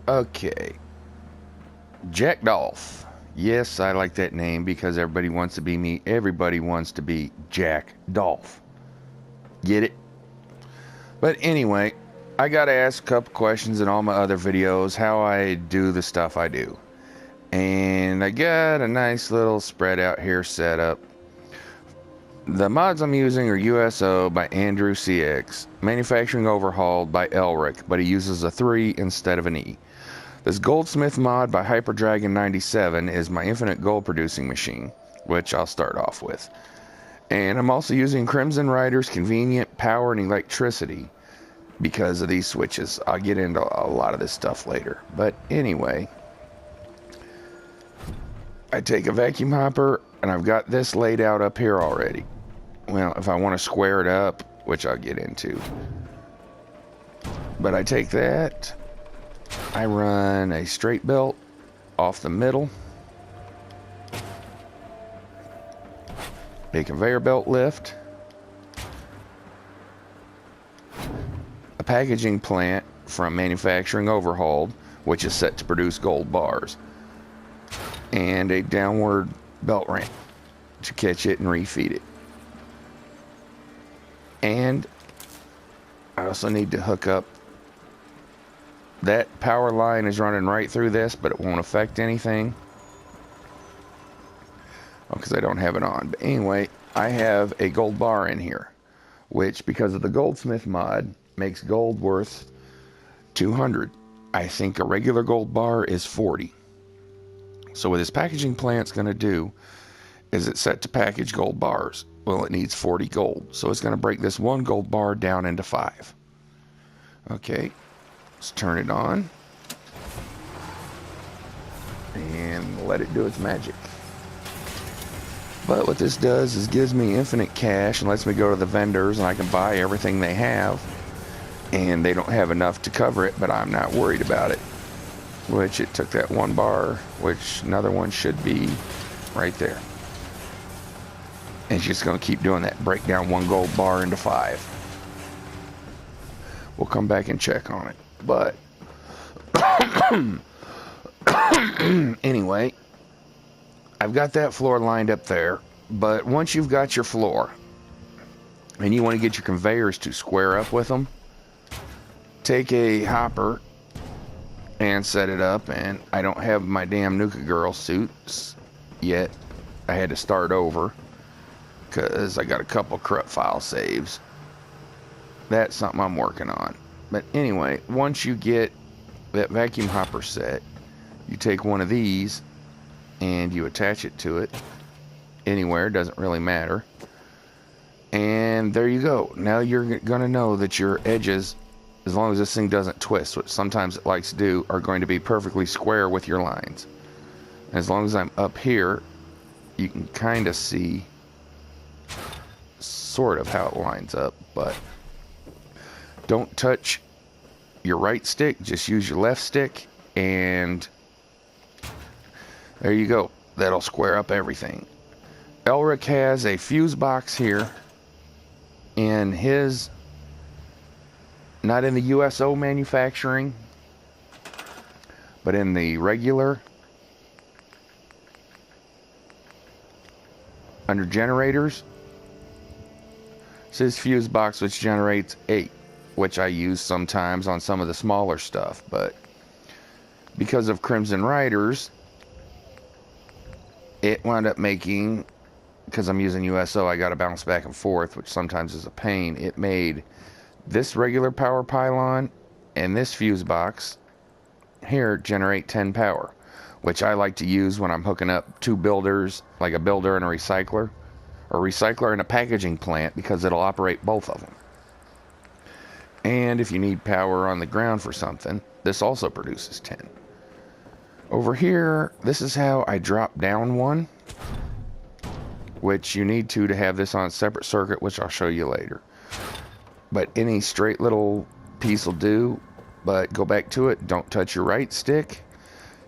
Okay. Jack Dolph. Yes, I like that name because everybody wants to be me. Everybody wants to be Jack Dolph. Get it? But anyway, I got to ask a couple questions in all my other videos how I do the stuff I do. And I got a nice little spread out here set up. The mods I'm using are USO by Andrew CX, Manufacturing Overhauled by Elric, but he uses a 3 instead of an E. This Goldsmith mod by HyperDragon97 is my infinite gold producing machine, which I'll start off with. And I'm also using Crimson Rider's convenient power and electricity because of these switches. I'll get into a lot of this stuff later. But anyway, I take a vacuum hopper and I've got this laid out up here already. Well, if I want to square it up, which I'll get into. But I take that, I run a straight belt off the middle, a conveyor belt lift, a packaging plant from Manufacturing Overhauled, which is set to produce gold bars, and a downward belt ramp to catch it and refeed it. And I also need to hook up, that power line is running right through this, but it won't affect anything because I don't have it on. But anyway, I have a gold bar in here, which because of the Goldsmith mod makes gold worth 200. I think a regular gold bar is 40. So what this packaging plant's going to do is it's set to package gold bars. Well, it needs 40 gold, so it's going to break this one gold bar down into 5. Okay, let's turn it on and let it do its magic. But what this does is gives me infinite cash and lets me go to the vendors and I can buy everything they have, and they don't have enough to cover it, but I'm not worried about it. Which it took that one bar, which another one should be right there. And it's just going to keep doing that, break down one gold bar into 5. We'll come back and check on it. But anyway, I've got that floor lined up there. But once you've got your floor and you want to get your conveyors to square up with them, take a hopper and set it up. And I don't have my damn Nuka Girl suits yet. I had to start over because I got a couple corrupt file saves. That's something I'm working on. But anyway, once you get that vacuum hopper set, you take one of these and you attach it to it anywhere, doesn't really matter. And there you go. Now you're gonna know that your edges, as long as this thing doesn't twist, which sometimes it likes to do, are going to be perfectly square with your lines. And as long as I'm up here, you can kind of see sort of how it lines up, but don't touch your right stick, just use your left stick, and there you go. That'll square up everything. Elric has a fuse box here in his, not in the USO manufacturing, but in the regular, under generators. It's his fuse box, which generates 8, which I use sometimes on some of the smaller stuff. But because of Crimson Riders, it wound up making, because I'm using USO, I got to bounce back and forth, which sometimes is a pain. It made this regular power pylon and this fuse box here generate 10 power, which I like to use when I'm hooking up 2 builders, like a builder and a recycler and a packaging plant, because it'll operate both of them. And if you need power on the ground for something, this also produces 10. Over here, this is how I drop down one, which you need to have this on a separate circuit, which I'll show you later. But any straight little piece will do, but go back to it. Don't touch your right stick.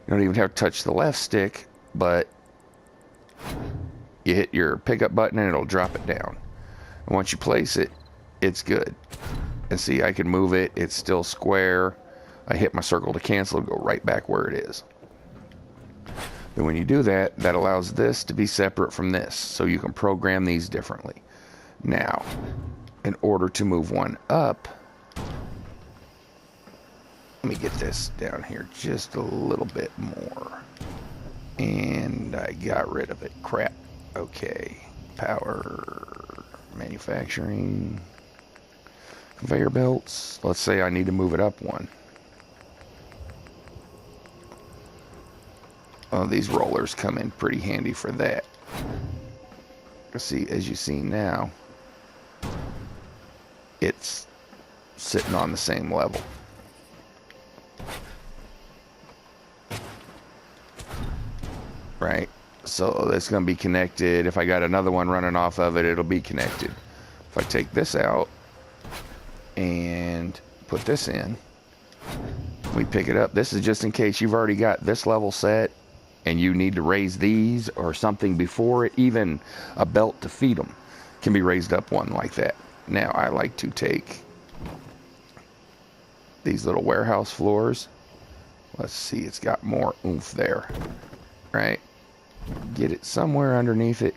You don't even have to touch the left stick, but you hit your pickup button and it'll drop it down. And once you place it, it's good. And see, I can move it. It's still square. I hit my circle to cancel, it'll go right back where it is. Then when you do that, that allows this to be separate from this, so you can program these differently. Now, in order to move one up, let me get this down here just a little bit more. And I got rid of it. Crap. Okay. Power, manufacturing, conveyor belts. Let's say I need to move it up one. Oh, these rollers come in pretty handy for that. See, as you see now, it's sitting on the same level. Right? So that's going to be connected. If I got another one running off of it, it'll be connected. If I take this out and put this in, we pick it up. This is just in case you've already got this level set and you need to raise these or something before it. Even a belt to feed them can be raised up one like that. Now I like to take these little warehouse floors. Let's see, it's got more oomph there, right? Get it somewhere underneath it.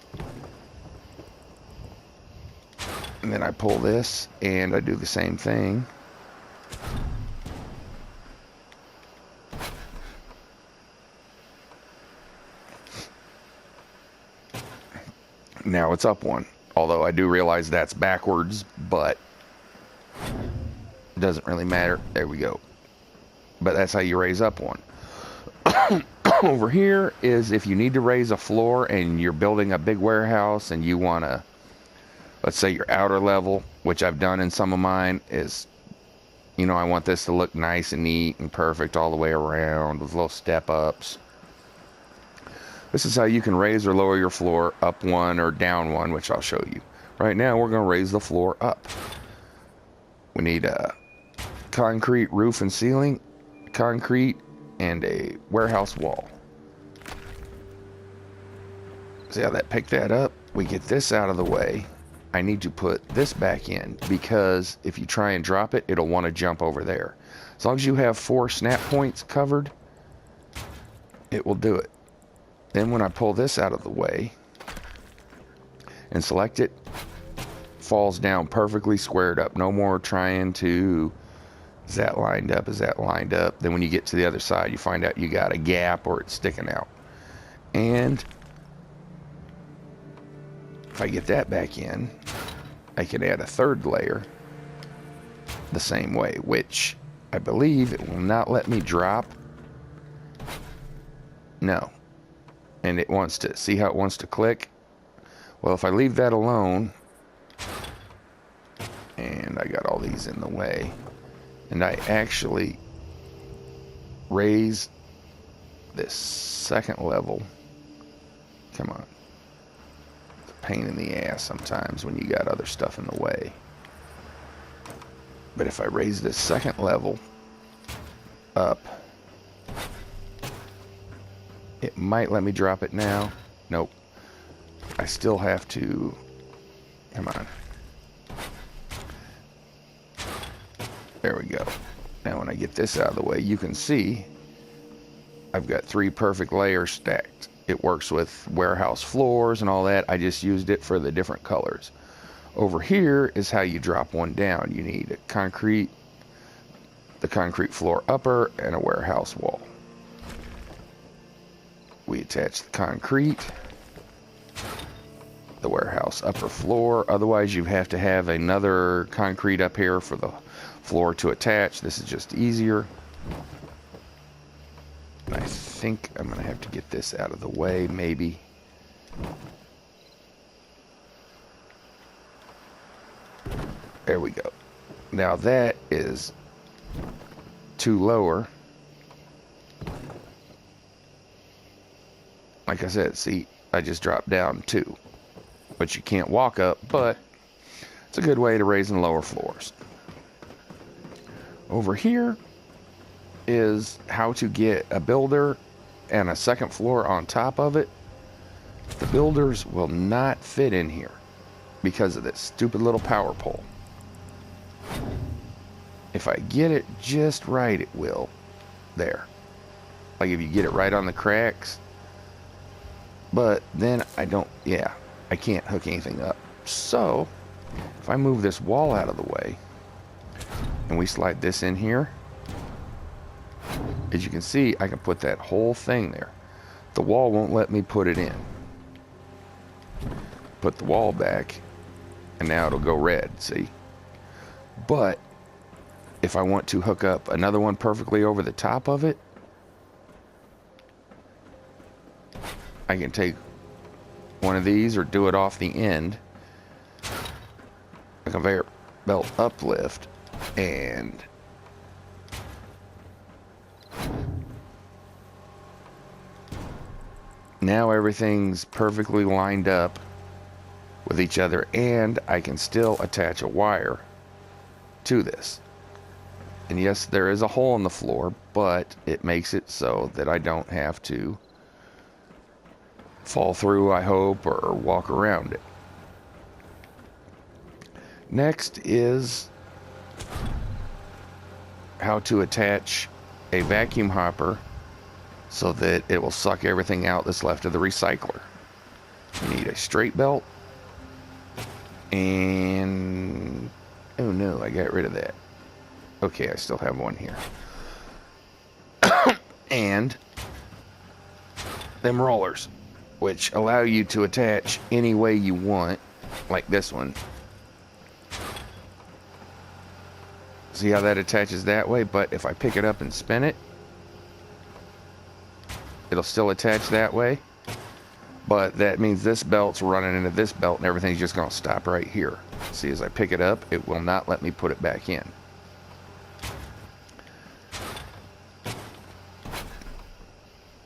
And then I pull this and I do the same thing. Now it's up one. Although I do realize that's backwards, but it doesn't really matter. There we go. But that's how you raise up one. Over here is if you need to raise a floor and you're building a big warehouse and you want to, let's say your outer level, which I've done in some of mine, is, you know, I want this to look nice and neat and perfect all the way around with little step ups. This is how you can raise or lower your floor, up one or down one, which I'll show you. Right now we're going to raise the floor up. We need a concrete roof and ceiling, concrete, and a warehouse wall. See how that picked that up? We get this out of the way. I need to put this back in because if you try and drop it, it'll want to jump over there. As long as you have 4 snap points covered, it will do it. Then when I pull this out of the way and select it, falls down perfectly squared up. No more trying to, is that lined up? Is that lined up? Then when you get to the other side, you find out you got a gap or it's sticking out. And if I get that back in, I can add a third layer the same way, which I believe it will not let me drop. No. And it wants to, see how it wants to click? Well, if I leave that alone, and I got all these in the way, and I actually raise this second level, come on, it's a pain in the ass sometimes when you got other stuff in the way. But if I raise this second level up, it might let me drop it now. Nope. I still have to, come on. There we go. Now when I get this out of the way, you can see I've got 3 perfect layers stacked. It works with warehouse floors and all that. I just used it for the different colors. Over here is how you drop one down. You need a concrete, the concrete floor upper, and a warehouse wall. We attach the concrete, the warehouse upper floor. Otherwise, you have to have another concrete up here for the floor to attach. This is just easier. And I think I'm going to have to get this out of the way, maybe. There we go. Now that is 2 lower. Like I said, see, I just dropped down 2. But you can't walk up, but it's a good way to raise and lower floors. Over here is how to get a builder and a second floor on top of it. The builders will not fit in here because of this stupid little power pole. If I get it just right, it will. There. Like if you get it right on the cracks. But then I don't, yeah, I can't hook anything up. So, if I move this wall out of the way, and we slide this in here, as you can see, I can put that whole thing there. The wall won't let me put it in. Put the wall back, and now it'll go red, see? But if I want to hook up another one perfectly over the top of it, I can take one of these or do it off the end, a conveyor belt uplift, and now everything's perfectly lined up with each other, and I can still attach a wire to this. And yes, there is a hole in the floor, but it makes it so that I don't have to fall through, I hope, or walk around it. Next is how to attach a vacuum hopper so that it will suck everything out that's left of the recycler. You need a straight belt, and oh no, I got rid of that. Okay, I still have one here. And them rollers, which allow you to attach any way you want, like this one. See how that attaches that way? But if I pick it up and spin it, it'll still attach that way. But that means this belt's running into this belt and everything's just going to stop right here. See, as I pick it up, it will not let me put it back in.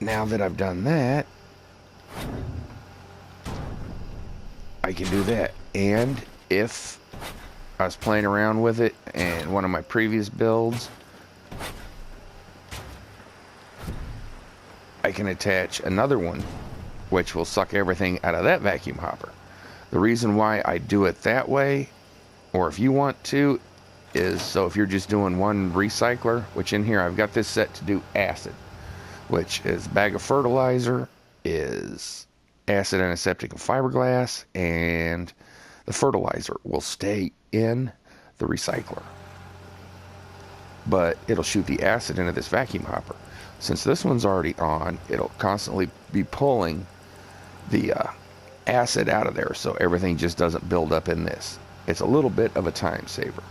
Now that I've done that, I can do that. And if I was playing around with it and one of my previous builds, I can attach another one which will suck everything out of that vacuum hopper. The reason why I do it that way, or if you want to, is so if you're just doing one recycler, which in here I've got this set to do acid, which is a bag of fertilizer, is acid, antiseptic, and fiberglass, and the fertilizer will stay in the recycler, but it'll shoot the acid into this vacuum hopper. Since this one's already on, it'll constantly be pulling the acid out of there, so everything just doesn't build up in this. It's a little bit of a time saver.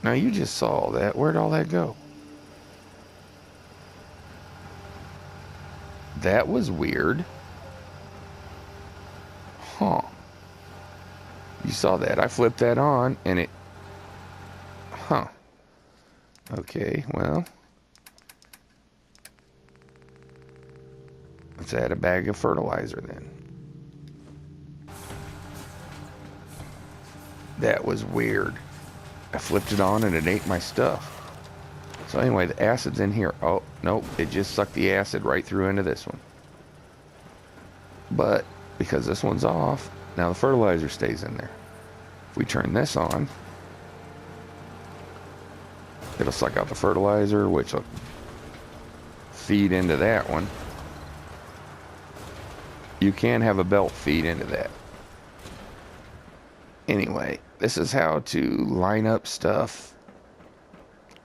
Now you just saw all that. Where'd all that go? That was weird. Huh. You saw that. I flipped that on and it... Huh. Okay, well. Let's add a bag of fertilizer then. That was weird. I flipped it on and it ate my stuff. So anyway, the acid's in here. Oh, nope, it just sucked the acid right through into this one. But because this one's off, now the fertilizer stays in there. If we turn this on, it'll suck out the fertilizer, which will feed into that one. You can have a belt feed into that. Anyway, this is how to line up stuff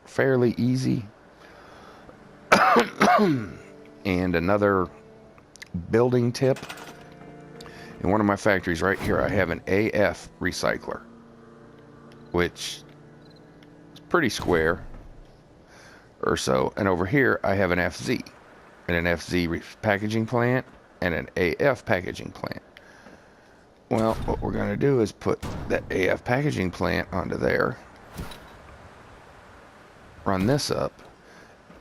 fairly easy. And another building tip. In one of my factories right here, I have an AF recycler, which is pretty square or so. And over here, I have an FZ, and an FZ packaging plant, and an AF packaging plant. Well, what we're going to do is put that AF packaging plant onto there, run this up,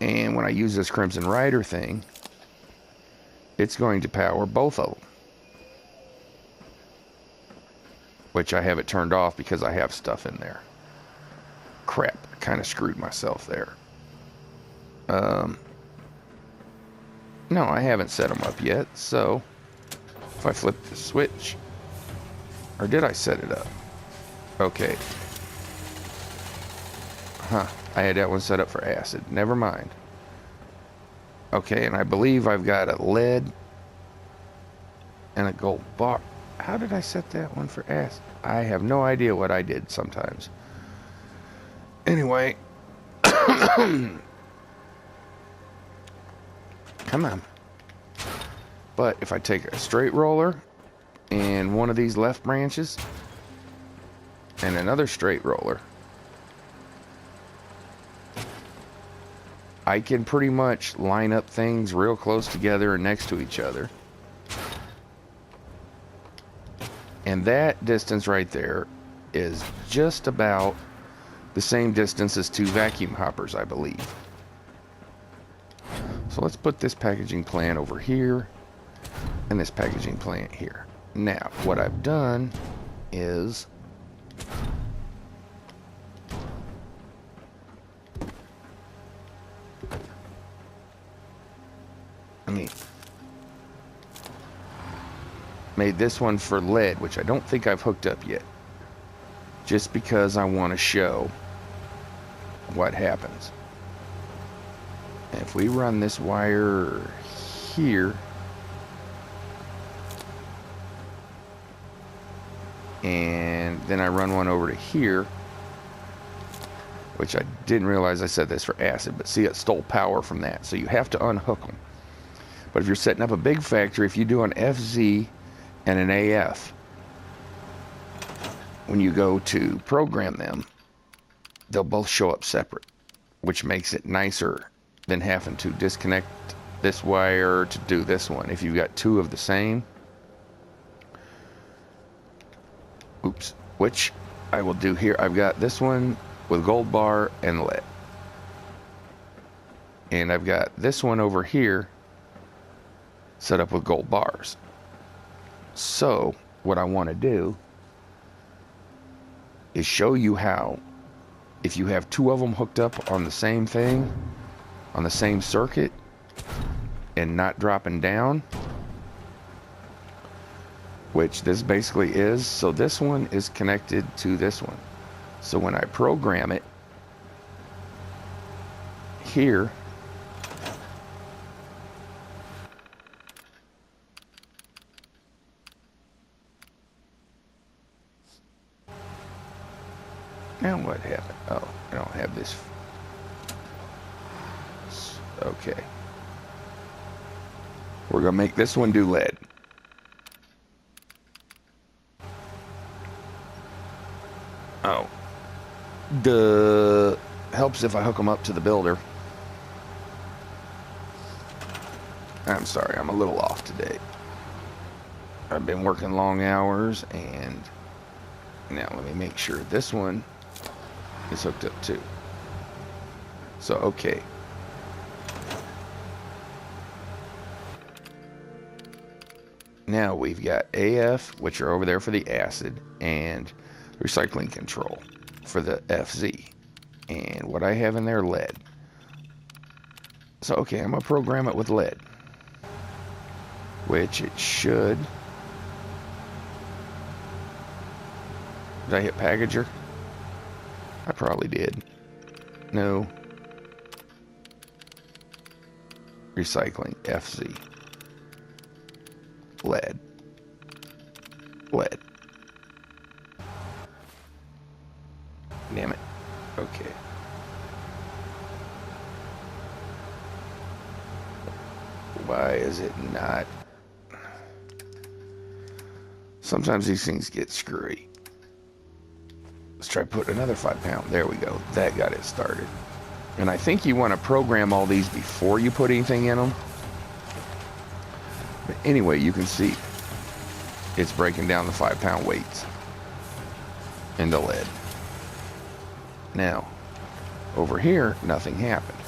and when I use this Crimson Rider thing, it's going to power both of them. Which I have it turned off because I have stuff in there. Crap, I kind of screwed myself there. No, I haven't set them up yet, so if I flip the switch, Or did I set it up? Okay. Huh. I had that one set up for acid. Never mind. Okay, and I believe I've got a lead and a gold bar. How did I set that one for acid? I have no idea what I did sometimes. Anyway. Come on. But if I take a straight roller and one of these left branches and another straight roller, I can pretty much line up things real close together and next to each other. And that distance right there is just about the same distance as 2 vacuum hoppers, I believe. So let's put this packaging plant over here and this packaging plant here. Now, what I've done is made this one for lead, which I don't think I've hooked up yet, just because I want to show what happens. And if we run this wire here and then I run one over to here, which I didn't realize I said this for acid, but see, it stole power from that, so you have to unhook them. But if you're setting up a big factory, if you do an FZ and an AF, when you go to program them, they'll both show up separate, which makes it nicer than having to disconnect this wire to do this one. If you've got 2 of the same, oops, which I will do here. I've got this one with gold bar and lead, and I've got this one over here set up with gold bars. So what I want to do is show you how, if you have 2 of them hooked up on the same thing, on the same circuit, and not dropping down, which this basically is. So this one is connected to this one. So when I program it here, now what happened? Oh, I don't have this. Okay. We're going to make this one do lead. Oh. Helps if I hook them up to the builder. I'm sorry, I'm a little off today. I've been working long hours, and now let me make sure this one is hooked up too. So, okay. Now we've got AF, which are over there for the acid, and recycling control for the FZ. And what I have in there, lead. So, okay, I'm going to program it with lead, which it should. Did I hit packager? I probably did. No. Recycling, FZ. Lead. Lead. Damn it. Okay. Why is it not? Sometimes these things get screwy. Let's try putting another 5-pound. There we go. That got it started. And I think you want to program all these before you put anything in them. But anyway, you can see it's breaking down the 5-pound weights into lead. Now, over here, nothing happened.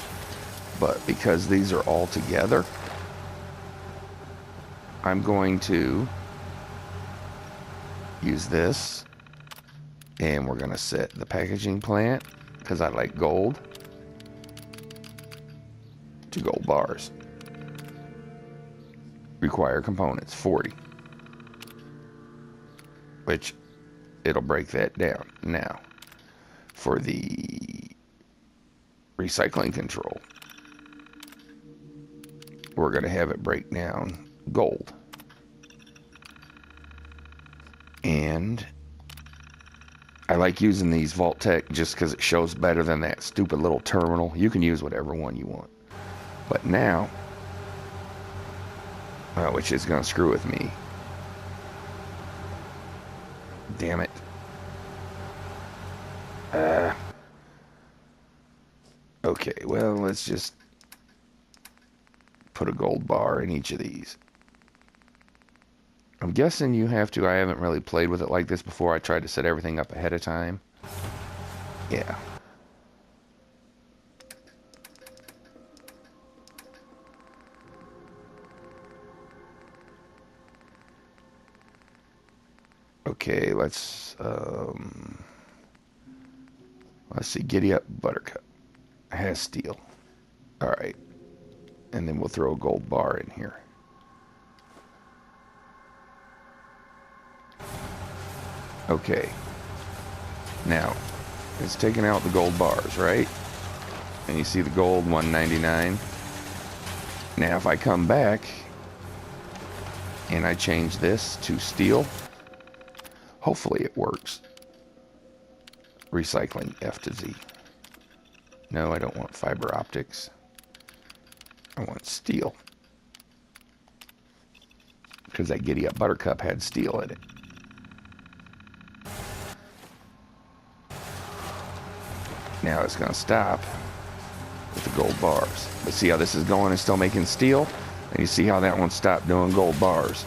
But because these are all together, I'm going to use this, and we're going to set the packaging plant, because I like gold, to gold bars. Require components 40, which it'll break that down. Now, for the recycling control, we're going to have it break down gold. And I like using these Vault-Tec just because it shows better than that stupid little terminal. You can use whatever one you want. But now, which is going to screw with me. Damn it. Okay, well, let's just put a gold bar in each of these. I'm guessing you have to. I haven't really played with it like this before. I tried to set everything up ahead of time. Yeah. Okay, let's see. Giddy Up Buttercup has steel. All right, and then we'll throw a gold bar in here. Okay. Now, it's taking out the gold bars, right? And you see the gold 199. Now, if I come back and I change this to steel, hopefully it works. Recycling F to Z. No, I don't want fiber optics. I want steel. Because that Giddy Up Buttercup had steel in it. Now it's going to stop with the gold bars. But see how this is going and still making steel? And you see how that one stopped doing gold bars?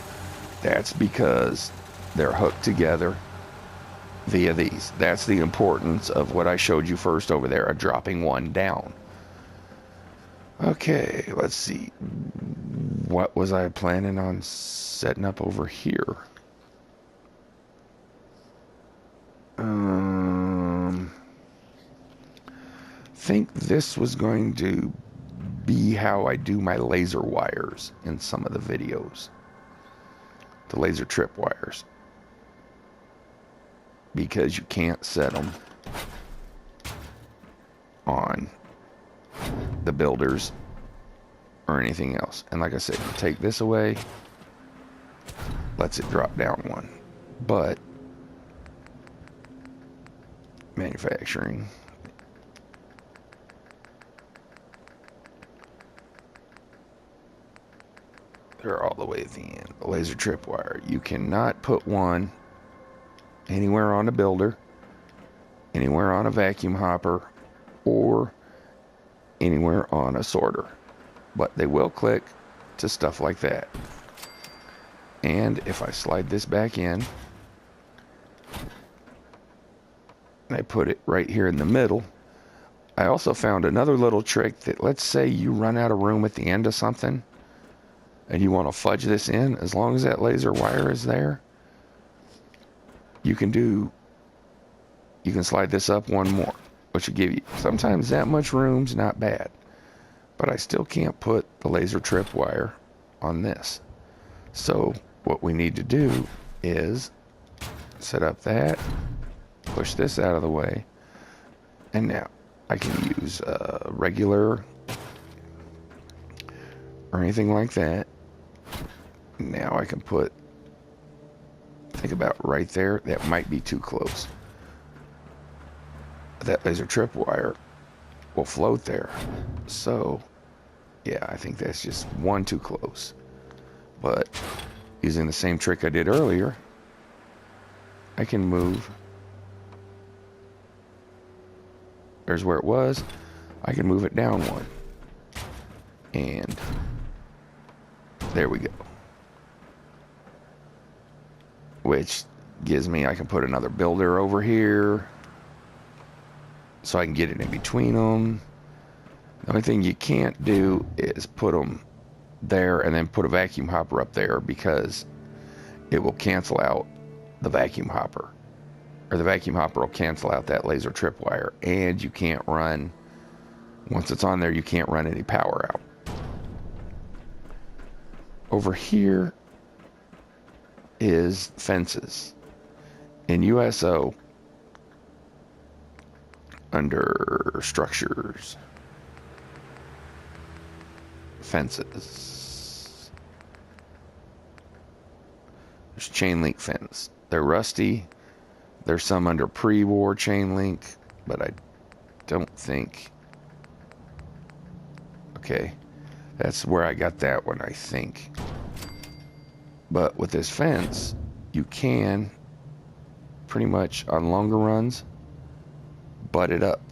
That's because they're hooked together via these. That's the importance of what I showed you first over there, of dropping one down. Okay, let's see. What was I planning on setting up over here? I think this was going to be how I do my laser wires in some of the videos. The laser tripwires. Because you can't set them on the builders or anything else. And like I said, you take this away, lets it drop down one. But manufacturing, they're all the way at the end. The laser tripwire, you cannot put one anywhere on a builder, anywhere on a vacuum hopper, or anywhere on a sorter. But they will click to stuff like that. And if I slide this back in, and I put it right here in the middle, I also found another little trick that, let's say you run out of room at the end of something, and you want to fudge this in, as long as that laser wire is there, you can slide this up one more, which will give you, sometimes that much room's not bad. But I still can't put the laser tripwire on this. So what we need to do is set up that, push this out of the way, and now I can use regular or anything like that. Now I can put, think about right there, that might be too close. That laser tripwire will float there. So yeah, I think that's just one too close. But using the same trick I did earlier, I can move. There's where it was. I can move it down one. And there we go. Which gives me, I can put another builder over here, so I can get it in between them. The only thing you can't do is put them there and then put a vacuum hopper up there, because it will cancel out the vacuum hopper. Or the vacuum hopper will cancel out that laser tripwire. And you can't run, once it's on there, you can't run any power out. Over here is fences. in USO, under structures, fences, there's chain link fence. They're rusty. There's some under pre-war chain link, but I don't think. Okay, that's where I got that one, I think. But with this fence, you can pretty much on longer runs butt it up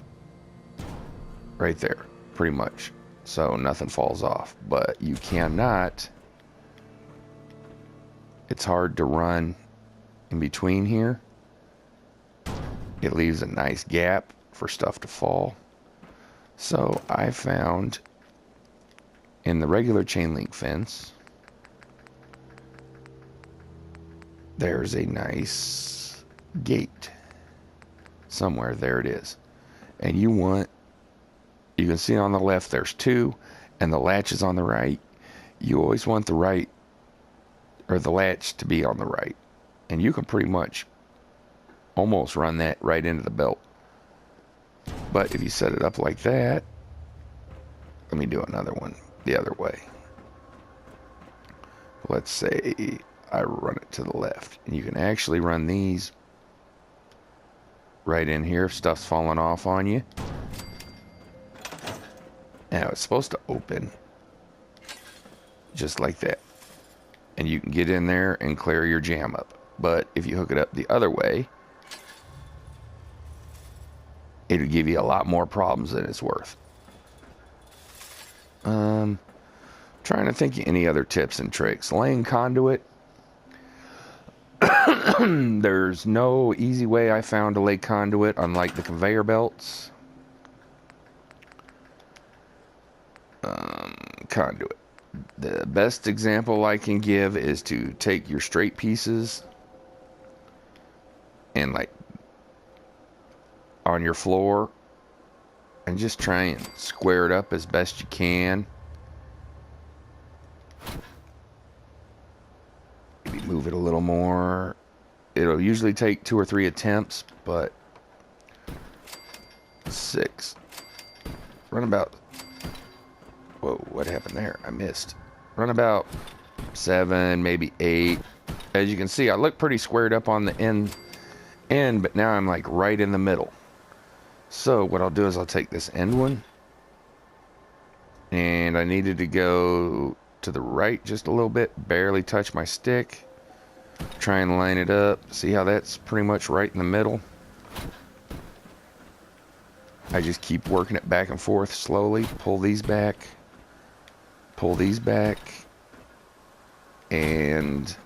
right there, pretty much, so nothing falls off. But you cannot, it's hard to run in between here. It leaves a nice gap for stuff to fall. So I found in the regular chain link fence, there's a nice gate somewhere. There it is. And you can see on the left there's two, and the latch is on the right. You always want the right, or the latch, to be on the right. And you can pretty much almost run that right into the belt. But if you set it up like that, let me do another one the other way. Let's say I run it to the left, and you can actually run these right in here if stuff's falling off on you. Now it's supposed to open just like that, and you can get in there and clear your jam up. But if you hook it up the other way, it'll give you a lot more problems than it's worth. Trying to think of any other tips and tricks. Laying conduit. There's no easy way I found to lay conduit, unlike the conveyor belts. Conduit. The best example I can give is to take your straight pieces and, like, on your floor, and just try and square it up as best you can. Maybe move it a little more. It'll usually take 2 or 3 attempts, but 6. Run about, whoa, what happened there? I missed. Run about 7, maybe 8. As you can see, I look pretty squared up on the end, but now I'm like right in the middle. So what I'll do is I'll take this end one, and I needed to go to the right just a little bit, barely touch my stick. Try and line it up. See how that's pretty much right in the middle? I just keep working it back and forth slowly. Pull these back, and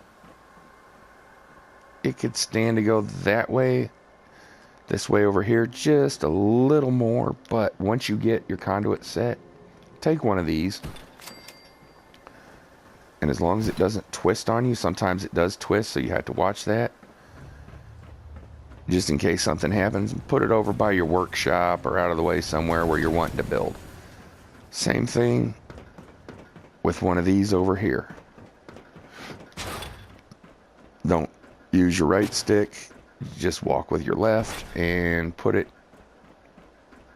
it could stand to go that way. This way over here, just a little more. But once you get your conduit set, take one of these, and as long as it doesn't twist on you, sometimes it does twist, so you have to watch that, just in case something happens. Put it over by your workshop or out of the way somewhere where you're wanting to build. Same thing with one of these over here. Don't use your right stick. Just walk with your left and put it,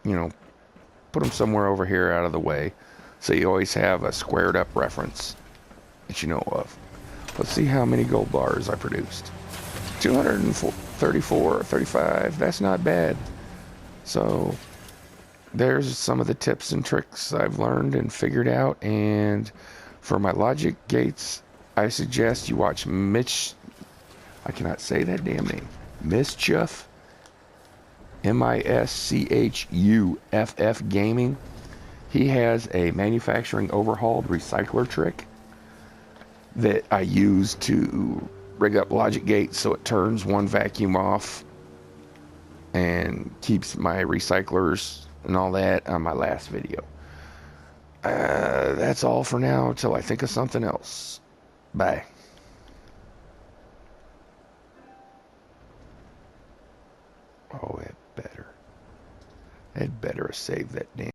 put them somewhere over here out of the way, so you always have a squared up reference that you know of. Let's see how many gold bars I produced. 234, 35, that's not bad. So there's some of the tips and tricks I've learned and figured out. And for my logic gates, I suggest you watch I cannot say that damn name. Mischief, MISCHUFF Gaming. He has a manufacturing overhauled recycler trick that I use to rig up logic gates so it turns one vacuum off and keeps my recyclers and all that on my last video. That's all for now until I think of something else. Bye. Oh, it better have saved that damn